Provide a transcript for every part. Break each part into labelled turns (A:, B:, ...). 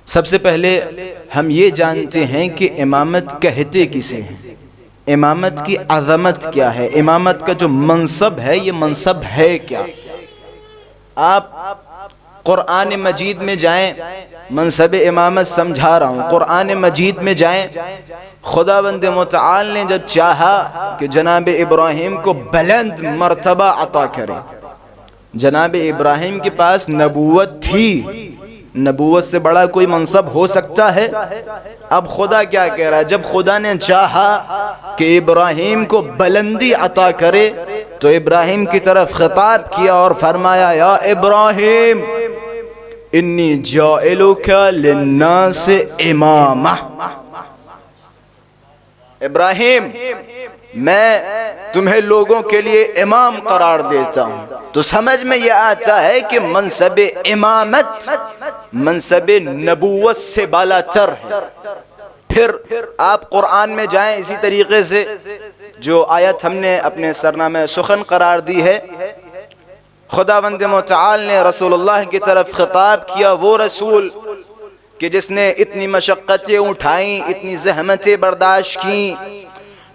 A: سب سے پہلے ہم یہ جانتے ہیں کہ امامت کہتے کسے ہیں، امامت کی عظمت کیا ہے، امامت کا جو منصب ہے یہ منصب ہے کیا۔ آپ قرآن مجید میں جائیں، منصب امامت سمجھا رہا ہوں، قرآن مجید میں جائیں، خداوند متعال نے جب چاہا کہ جناب ابراہیم کو بلند مرتبہ عطا کرے، جناب ابراہیم کے پاس نبوت تھی، نبوت سے بڑا کوئی منصب ہو سکتا ہے؟ اب خدا کیا کہہ رہا ہے، جب خدا نے چاہا کہ ابراہیم کو بلندی عطا کرے تو ابراہیم کی طرف خطاب کیا اور فرمایا یا ابراہیم انی جائلک للناس امامہ، ابراہیم میں تمہیں لوگوں کے لیے امام قرار دیتا ہوں۔ تو سمجھ میں یہ آتا ہے کہ منصب امامت منصب نبوت سے بالا تر ہے۔ پھر آپ قرآن میں جائیں، اسی طریقے سے جو آیت ہم نے اپنے سرنامہ سخن قرار دی ہے، خداوند متعال نے رسول اللہ کی طرف خطاب کیا، وہ رسول کہ جس نے اتنی مشقتیں اٹھائیں، اتنی زحمتیں برداشت کیں،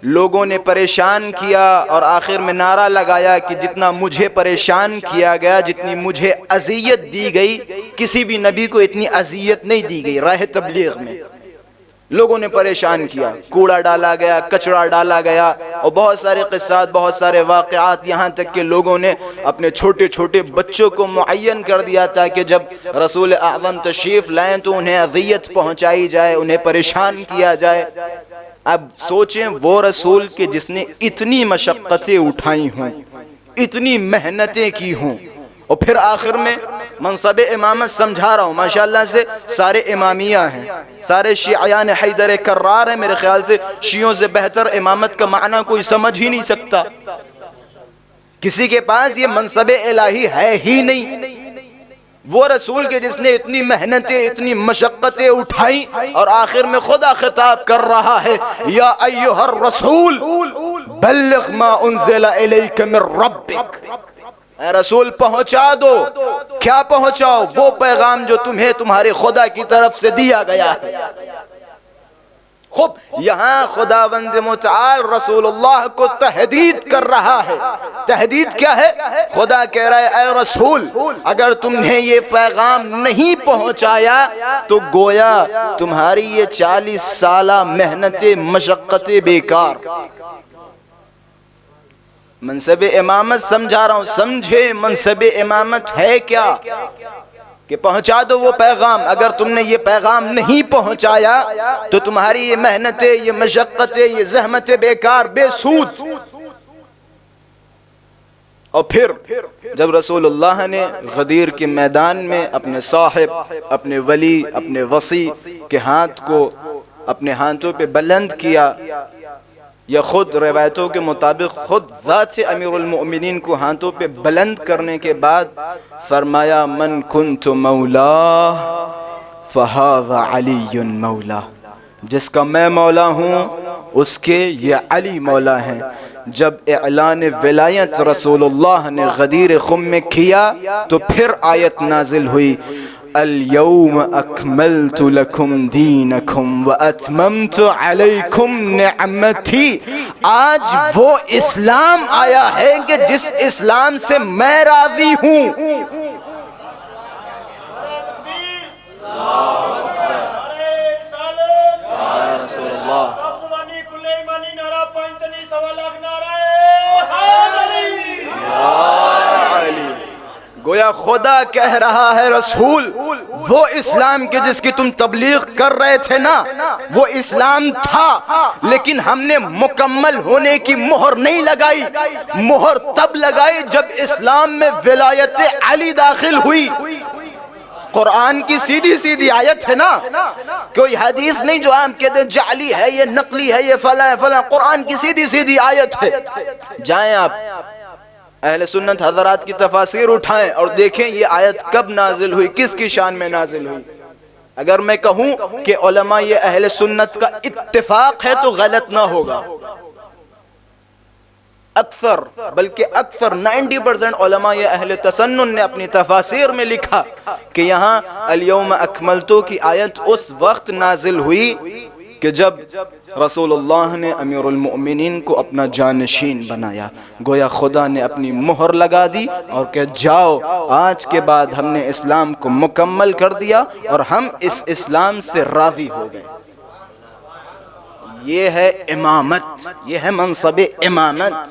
A: لوگوں نے پریشان کیا اور آخر میں نعرہ لگایا کہ جتنا مجھے پریشان کیا گیا، جتنی مجھے اذیت دی گئی، کسی بھی نبی کو اتنی اذیت نہیں دی گئی۔ راہ تبلیغ میں لوگوں نے پریشان کیا، کوڑا ڈالا گیا، کچرا ڈالا گیا، اور بہت سارے قصات، بہت سارے واقعات، یہاں تک کہ لوگوں نے اپنے چھوٹے چھوٹے بچوں کو معین کر دیا تھا کہ جب رسول اعظم تشریف لائیں تو انہیں اذیت پہنچائی جائے، انہیں پریشان کیا جائے۔ اب سوچیں وہ رسول کہ جس نے اتنی مشقتیں اٹھائی ہوں، اتنی محنتیں کی ہوں، اور پھر آخر میں منصب امامت سمجھا رہا ہوں، ماشاءاللہ سے سارے امامیہ ہیں، سارے شیعیان حیدر کرار ہیں، میرے خیال سے شیعوں سے بہتر امامت کا معنی کوئی سمجھ ہی نہیں سکتا، کسی کے پاس یہ منصب الہی ہے ہی نہیں۔ وہ رسول کے جس نے اتنی محنتیں، اتنی مشقتیں اٹھائیں، اور آخر میں خدا خطاب کر رہا ہے یا ایھا الرسول بلغ ما انزل الیک من ربک، اے رسول پہنچا دو، کیا پہنچاؤ؟ وہ پیغام جو تمہیں تمہارے خدا کی طرف سے دیا گیا ہے۔ خوب یہاں خداوند متعال رسول اللہ کو تحدید کر رہا ہے۔ تحدید کیا ہے؟ خدا کہہ رہا ہے اے رسول اگر تم نے یہ پیغام نہیں پہنچایا تو گویا تمہاری یہ 40 سالہ محنتیں، مشقتیں بیکار۔ منصب امامت سمجھا رہا ہوں، سمجھے منصب امامت ہے کیا، کہ پہنچا دو وہ پیغام، اگر تم نے یہ پیغام نہیں پہنچایا تو تمہاری یہ محنتیں، یہ مشقتیں، یہ زحمتیں بیکار، بے سود۔ اور پھر جب رسول اللہ نے غدیر کے میدان میں اپنے صاحب، اپنے ولی، اپنے وصی کے ہاتھ کو اپنے ہاتھوں پہ بلند کیا، یا خود روایتوں کے مطابق خود ذات سے امیر المؤمنین کو ہاتھوں پہ بلند کرنے کے بعد فرمایا من کنت مولا فہذا علی مولا، جس کا میں مولا ہوں اس کے یہ علی مولا ہیں۔ جب اعلان ولایت رسول اللہ نے غدیر خم میں کیا تو پھر آیت نازل ہوئی اليوم اکملت لکم دینکم واتممت علیکم نعمتی، آج وہ اسلام آیا ہے کہ جس اسلام سے میں راضی ہوں۔ رسول اللہ گویا خدا کہہ رہا ہے رسول وہ اسلام کے جس کی تم تبلیغ کر رہے تھے نا، وہ اسلام تھا، لیکن ہم نے مکمل ہونے کی مہر نہیں لگائی، مہر تب لگائی جب اسلام میں ولایت علی داخل ہوئی۔ قرآن کی سیدھی سیدھی آیت ہے نا، کوئی حدیث نہیں جو ہم کہتے ہیں جعلی ہے، یہ نقلی ہے، یہ فلاں ہے فلاں، قرآن کی سیدھی سیدھی آیت ہے۔ جائیں آپ اہل سنت حضرات کی تفاسیر اٹھائیں اور دیکھیں یہ آیت کب نازل ہوئی، کس کی شان میں نازل ہوئی۔ اگر میں کہوں کہ علماء یہ اہل سنت کا اتفاق ہے تو غلط نہ ہوگا۔ اکثر بلکہ اکثر 90% علماء اہل تسنن نے اپنی تفاسیر میں لکھا کہ یہاں الیوم اکملتو کی آیت اس وقت نازل ہوئی کہ جب رسول اللہ نے امیر المؤمنین کو اپنا جانشین بنایا، گویا خدا نے اپنی مہر لگا دی اور کہ جاؤ آج کے بعد ہم نے اسلام کو مکمل کر دیا اور ہم اس اسلام سے راضی ہو گئے۔ یہ ہے امامت، یہ ہے منصب امامت۔